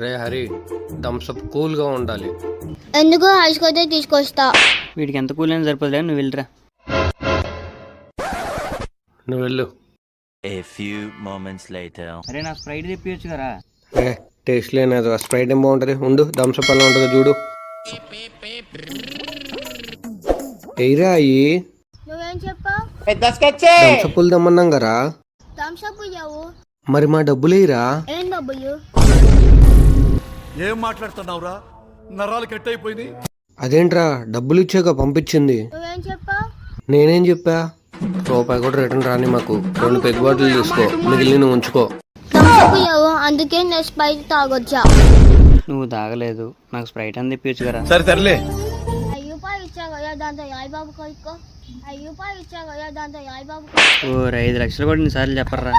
రే Hari, Thums Up కూల్గా ఉండాలి. ఎందుకు ఐస్ అయితే తీసుకొస్తా. వీడికి ఎంత కూలైనా సరిపోదులే, నువ్వు వెళ్ళరా. నువ్వు వెళ్ళు. A few moments later. అరే నా స్ప్రైట్ తెప్పించచ్చు కదా. రే టేస్ట్ లేనిది స్ప్రైట్ ఏం బాగుంటుంది. ఉండు, థమ్స్అప్ ఎలా ఉంటుందో చూడు. ఎయిరా అయ్యి నువ్వేం చెప్పావు? థమ్స్అప్లు తెమ్మన్నాం కదా. థమ్స్అప్ ఇయ్యవు. మరి మా డబ్బులు ఎయిరా. ఏం డబ్బులు? ఏం మాట్లాడుతున్నావురా? నరాలు కట్ అయిపోయింది. అదేంట్రా, డబ్బులు ఇచ్చాక పంపించింది. నువ్వేం చెప్పావు? నేనేం చెప్పా, రూపాయి కూడా రిటర్న్ రాని. మాకు 2 పెగ్ బాటిల్ తీసుకో, మిగిలిన ఉంచుకో. థమ్స్అప్ ఇయ్యవు, అందుకే నేను స్ప్రైట్ తాగొచ్చా. నువ్వు తాగలేదు, నాకు స్ప్రైట్ అని తెప్పించు కదా. సరే సర్లే. రూపాయలు ఇచ్చా కదా, దాంతో యాయ్ బాబు కొనుక్కో. రూపాయలు ఇచ్చా కదా, దాంతో యాయ్ బాబు. ఓ 5 లక్షలు కూడా 2 సార్లు చెప్పర్రా.